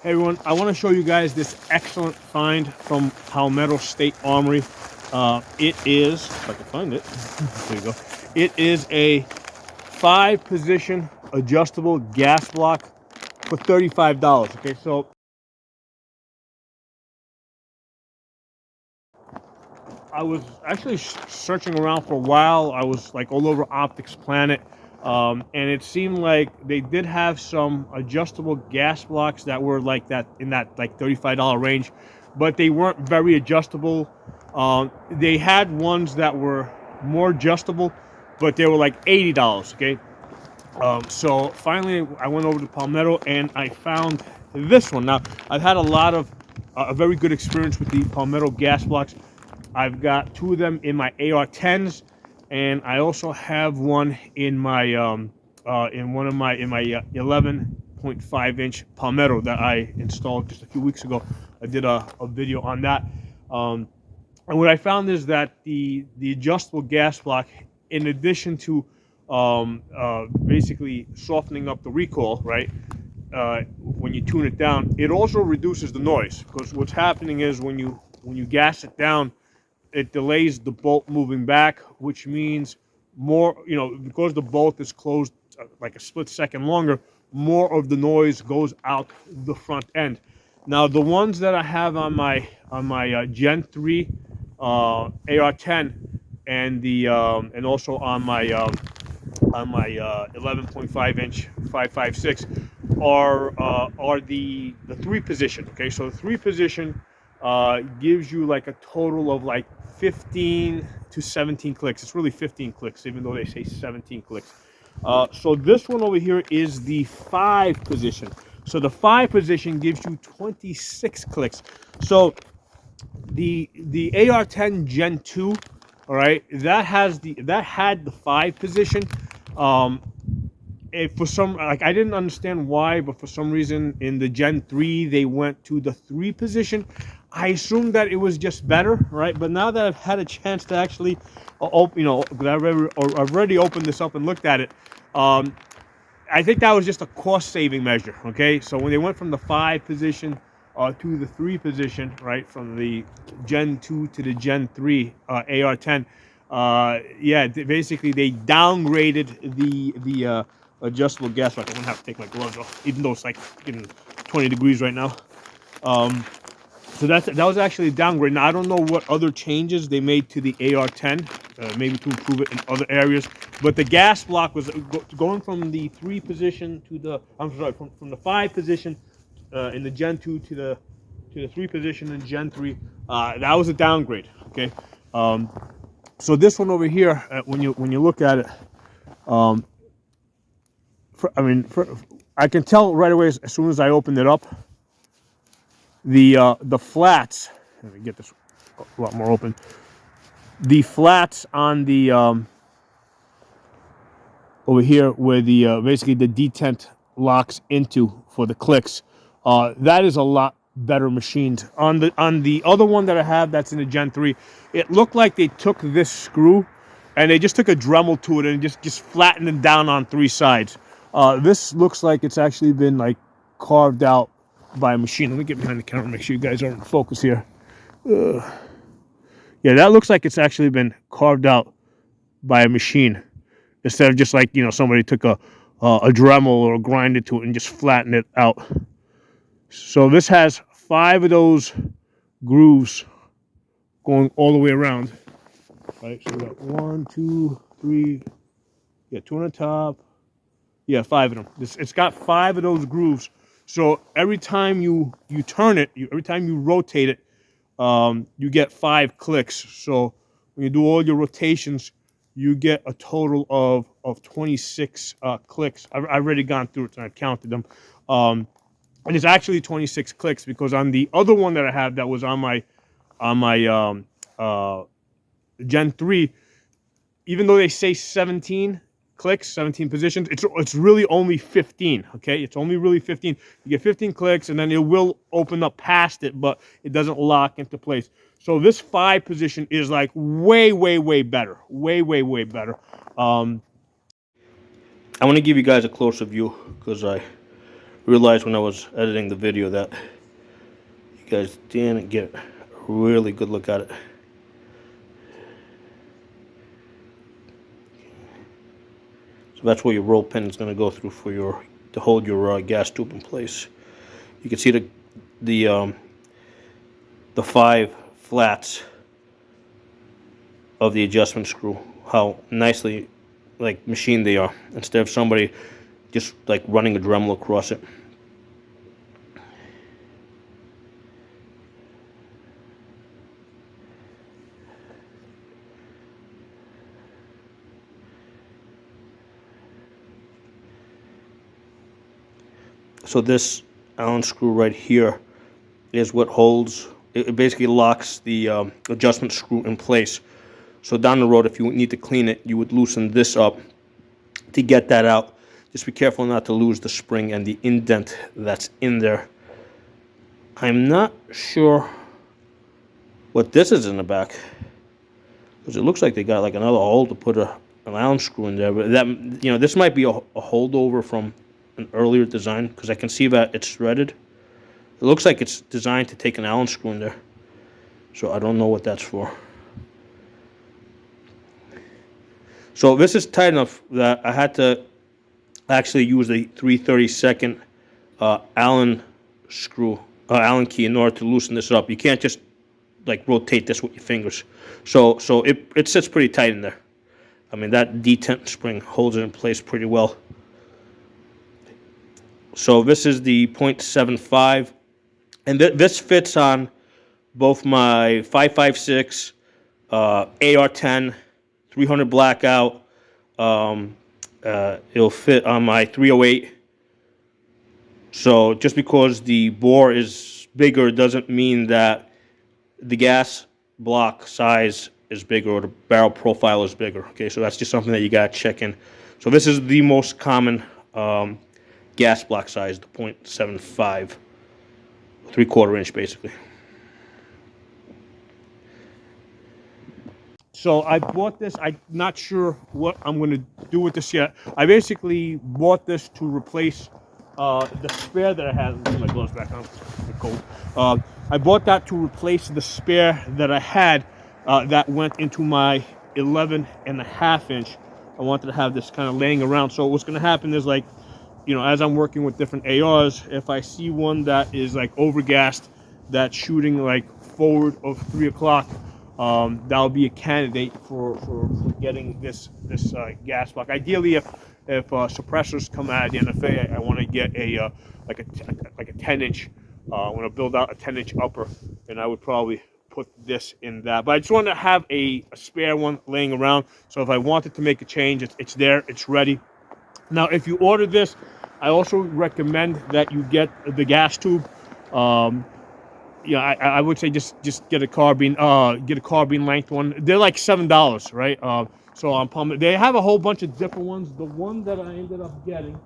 Hey everyone, I want to show you guys this excellent find from Palmetto State Armory. It is, if I can find it, there you go. It is a 5-position adjustable gas block for $35. Okay, so I was actually searching around for a while. I was like all over Optics Planet, and it seemed like they did have some adjustable gas blocks that were like that in that like $35 range, but they weren't very adjustable. They had ones that were more adjustable, but they were like $80. Okay, so finally I went over to Palmetto and I found this one. Now I've had a lot of a very good experience with the Palmetto gas blocks. I've got 2 of them in my AR-10s, and I also have one in my in 11.5-inch Palmetto that I installed just a few weeks ago. I did a video on that, and what I found is that the adjustable gas block, in addition to basically softening up the recoil, right? When you tune it down, it also reduces the noise, because what's happening is when you gas it down, it delays the bolt moving back, which means more, because the bolt is closed like a split second longer, more of the noise goes out the front end. Now, the ones that I have on my Gen 3 AR-10 and the and also on my 11.5-inch 5.56 are the 3-position. Okay, so the 3-position gives you like a total of like 15 to 17 clicks. It's really 15 clicks, even though they say 17 clicks. So this one over here is the 5-position. So the 5-position gives you 26 clicks. So the AR-10 Gen 2, all right, that had the 5-position. For some, like, I didn't understand why, but for some reason in the Gen 3 they went to the 3-position. I assumed that it was just better, right? But now that I've had a chance to actually open, I've already opened this up and looked at it, I think that was just a cost-saving measure. Okay, so when they went from the 5-position to the 3-position, right, from the Gen 2 to the Gen 3 AR-10, yeah, basically they downgraded the adjustable gas block. I'm gonna have to take my gloves off, even though it's like 20 degrees right now. So that was actually a downgrade. Now I don't know what other changes they made to the AR-10, maybe to improve it in other areas. But the gas block was going from the 3-position to the from the 5-position in the Gen 2 to the 3-position in Gen 3. That was a downgrade. Okay. So this one over here, when you look at it, I can tell right away as soon as I opened it up. The flats. Let me get this a lot more open. The flats on the over here, where the basically the detent locks into for the clicks, that is a lot better machined. On the other one that I have, that's in the Gen 3, it looked like they took this screw and they just took a Dremel to it and just flattened it down on 3 sides. This looks like it's actually been like carved out by a machine. Let me get behind the camera, make sure you guys are in focus here. Yeah, that looks like it's actually been carved out by a machine, instead of just like somebody took a Dremel or grinded to it and just flattened it out. So this has 5 of those grooves going all the way around. Right, so we got 1, 2, 3. Yeah, 2 on the top. Yeah, 5 of them. It's got 5 of those grooves. So every time you turn it, every time you rotate it, you get 5 clicks. So when you do all your rotations, you get a total of 26 clicks. I've already gone through it and I've counted them. And it's actually 26 clicks, because on the other one that I have that was on my Gen 3, even though they say 17 clicks, 17 positions, it's really only 15. Okay, it's only really 15. You get 15 clicks, and then it will open up past it, but it doesn't lock into place. So this 5-position is like way better, way better. I want to give you guys a closer view, because I realized when I was editing the video that you guys didn't get a really good look at it. So that's where your roll pin is going to go through to hold your gas tube in place. You can see the 5 flats of the adjustment screw, how nicely like machined they are, instead of somebody just like running a Dremel across it. So this Allen screw right here is what holds, it basically locks the adjustment screw in place. So down the road, if you need to clean it, you would loosen this up to get that out. Just be careful not to lose the spring and the indent that's in there. I'm not sure what this is in the back, because it looks like they got like another hole to put an Allen screw in there. But that, you know, this might be a holdover from an earlier design, because I can see that it's threaded. It looks like it's designed to take an Allen screw in there, so I don't know what that's for. So this is tight enough that I had to actually use a 3/32 Allen screw, Allen key, in order to loosen this up. You can't just like rotate this with your fingers. So it sits pretty tight in there. I mean, that detent spring holds it in place pretty well. So this is the 0.75, and this fits on both my 5.56, AR-10, 300 blackout. It'll fit on my 308. So just because the bore is bigger doesn't mean that the gas block size is bigger or the barrel profile is bigger. Okay, so that's just something that you gotta check in. So this is the most common gas block size, the 0.75, 3/4 inch basically. So I bought this. I'm not sure what I'm going to do with this yet. I basically bought this to replace the spare that I had. Let me put my gloves back on. They're cold. I bought that to replace the spare that I had that went into my 11.5 inch. I wanted to have this kind of laying around. So what's going to happen is, like, you know, as I'm working with different ARs, if I see one that is like overgassed, that's shooting like forward of 3 o'clock, that'll be a candidate for getting this gas block. Ideally, if suppressors come out of the NFA, I want to get a like a 10 inch. I want to build out a 10 inch upper, and I would probably put this in that. But I just want to have a spare one laying around, so if I wanted to make a change, it's there, it's ready. Now, if you order this, I also recommend that you get the gas tube. Yeah, I would say just get a carbine length one. They're like $7, right? So on Palmetto, they have a whole bunch of different ones. The one that I ended up getting.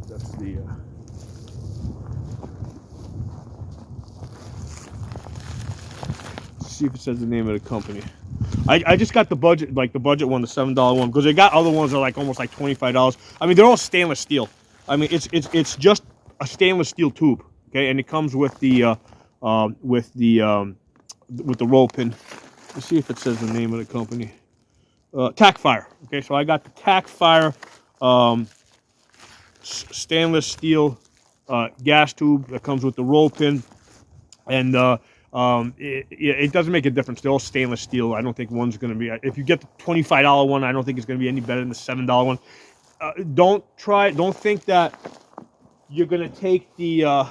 That's the. See if it says the name of the company. I just got the budget one, the $7 one, because they got other ones that are like almost like $25. I mean, they're all stainless steel. I mean, it's just a stainless steel tube, okay, and it comes with the roll pin. Let's see if it says the name of the company. TacFire. Okay, so I got the TacFire stainless steel gas tube that comes with the roll pin, and it doesn't make a difference. They're all stainless steel. I don't think one's going to be. If you get the $25 one, I don't think it's going to be any better than the $7 one. Don't think that you're going to take the.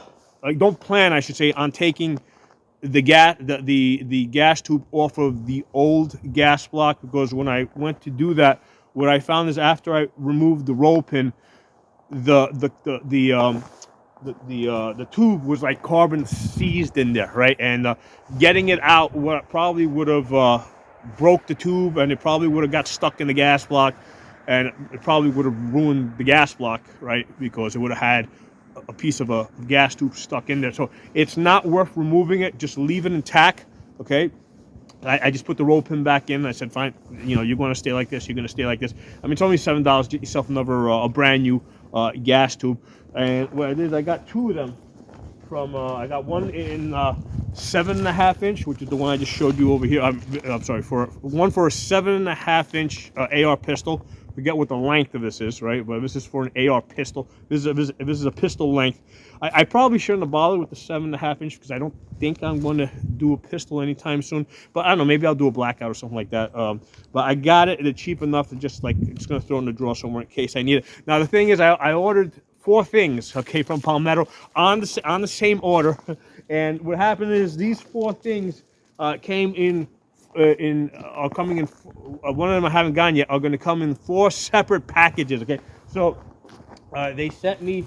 Don't plan, I should say, on taking the gas tube off of the old gas block, because when I went to do that, what I found is after I removed the roll pin, the tube was like carbon seized in there, right? And getting it out probably would have broke the tube, and it probably would have got stuck in the gas block, and it probably would have ruined the gas block, right? Because it would have had a piece of a gas tube stuck in there. So it's not worth removing it. Just leave it intact, okay? I just put the roll pin back in. And I said, fine, you're going to stay like this. You're going to stay like this. I mean, it's only $7. Get yourself another a brand new gas tube. And what I did is I got two of them from. I got one in 7.5 inch, which is the one I just showed you over here. I'm sorry, for a 7.5 inch AR pistol. Forget what the length of this is, right? But this is for an AR pistol. This is a pistol length. I probably shouldn't have bothered with the 7.5 inch because I don't think I'm going to do a pistol anytime soon. But I don't know, maybe I'll do a blackout or something like that. But I got it, and it's cheap enough to just going to throw it in the drawer somewhere in case I need it. Now the thing is, I ordered 4 things, okay, from Palmetto on the same order, and what happened is these 4 things came in. Are coming in. One of them I haven't gotten yet. Are going to come in 4 separate packages. Okay, so they sent me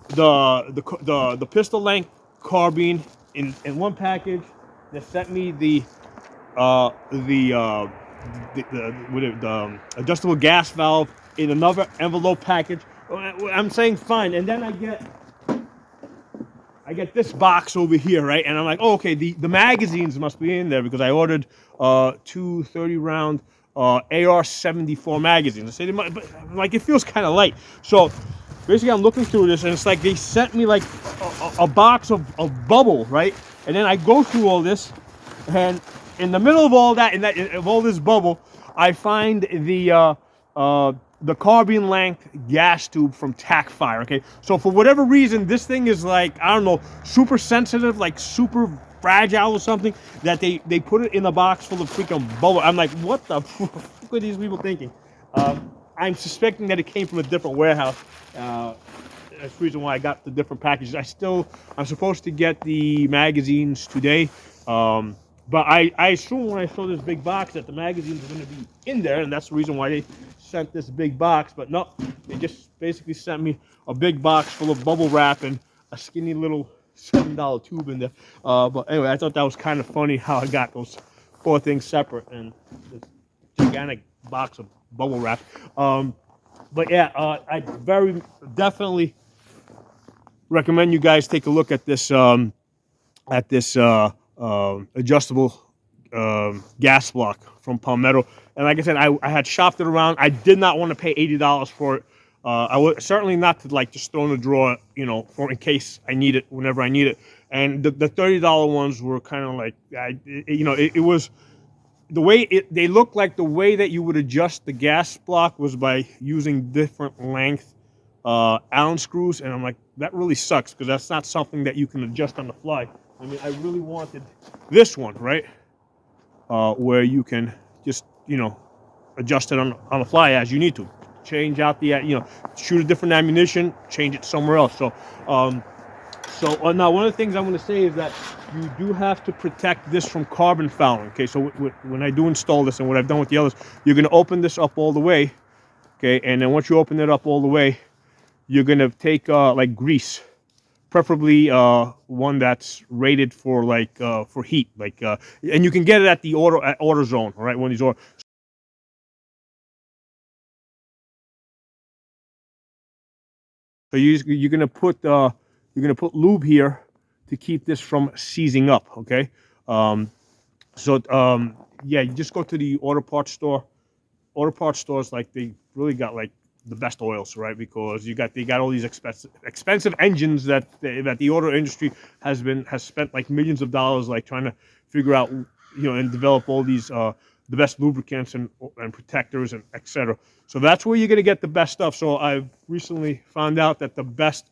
the pistol length carbine in one package. They sent me the adjustable gas valve in another envelope package. I'm saying fine, and then I get this box over here, right? And I'm like, oh, okay, the magazines must be in there because I ordered 2 30-round AR-74 magazines. I said, but like, it feels kind of light. So basically, I'm looking through this, and it's like they sent me like a box of bubble, right? And then I go through all this, and in the middle of all that, of all this bubble, I find the carbine length gas tube from TAC Fire. Okay, so for whatever reason, this thing is like, I don't know, super sensitive, like super fragile or something, that they put it in a box full of freaking bubble. I'm like, what the fuck are these people thinking? I'm suspecting that it came from a different warehouse. That's the reason why I got the different packages. I'm supposed to get the magazines today. But I assume when I saw this big box that the magazines are going to be in there, and that's the reason why they sent this big box. But no, they just basically sent me a big box full of bubble wrap and a skinny little $7 tube in there. But anyway, I thought that was kind of funny how I got those 4 things separate and this gigantic box of bubble wrap. But yeah, I very definitely recommend you guys take a look at this adjustable gas block from Palmetto. And like I said, I had shopped it around. I did not want to pay $80 for it. I would certainly not to like just throw in the drawer, for in case I need it, whenever I need it. And the $30 ones were kind of like, it was the way they look like the way that you would adjust the gas block was by using different length Allen screws. And I'm like, that really sucks because that's not something that you can adjust on the fly. I mean, I really wanted this one, right? Where you can just, adjust it on the fly as you need to. Change out the, shoot a different ammunition, change it somewhere else. So now one of the things I'm going to say is that you do have to protect this from carbon fouling. Okay, so when I do install this and what I've done with the others, you're going to open this up all the way. Okay, and then once you open it up all the way, you're going to take like grease. Preferably one that's rated for for heat, and you can get it at the AutoZone, all right? One of these orders. So you're gonna put lube here to keep this from seizing up, okay? Yeah, you just go to the auto parts store. Auto parts stores, they really got the best oils, right? Because they got all these expensive engines that the auto industry has spent millions of dollars trying to figure out, and develop all these the best lubricants and protectors and etc. So that's where you're going to get the best stuff. So I've recently found out that the best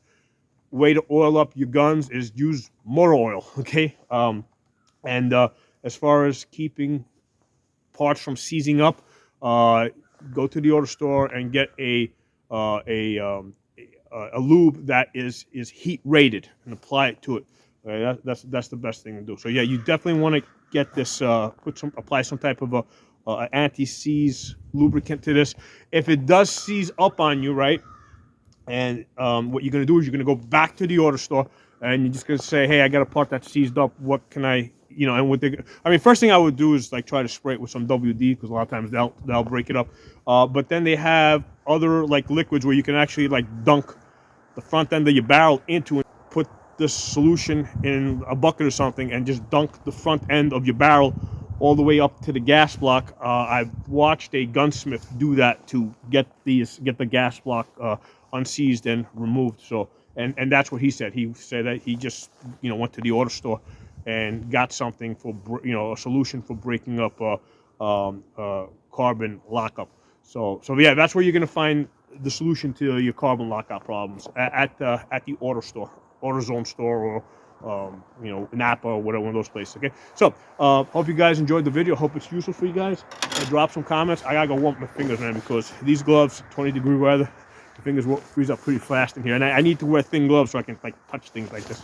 way to oil up your guns is use motor oil, okay? As far as keeping parts from seizing up, go to the auto store and get a lube that is heat rated and apply it to it. That's the best thing to do. So yeah, you definitely want to get this. Apply some type of a anti-seize lubricant to this. If it does seize up on you, right? And what you're gonna do is you're gonna go back to the auto store and you're just gonna say, hey, I got a part that's seized up. What can I? And first thing I would do is try to spray it with some WD because a lot of times they'll break it up. But then they have other liquids where you can actually dunk the front end of your barrel into and put this solution in a bucket or something and just dunk the front end of your barrel all the way up to the gas block. I've watched a gunsmith do that to get the gas block unseized and removed. So, and that's what he said. He said that he just, went to the auto store and got something for, a solution for breaking up carbon lockup. So yeah, that's where you're gonna find the solution to your carbon lockup problems at the auto store, AutoZone store, or Napa or whatever, one of those places. Okay, so hope you guys enjoyed the video. Hope it's useful for you guys. Drop some comments. I gotta go warm my fingers, man, because these gloves, 20-degree weather, the fingers will freeze up pretty fast in here, and I need to wear thin gloves so I can touch things like this.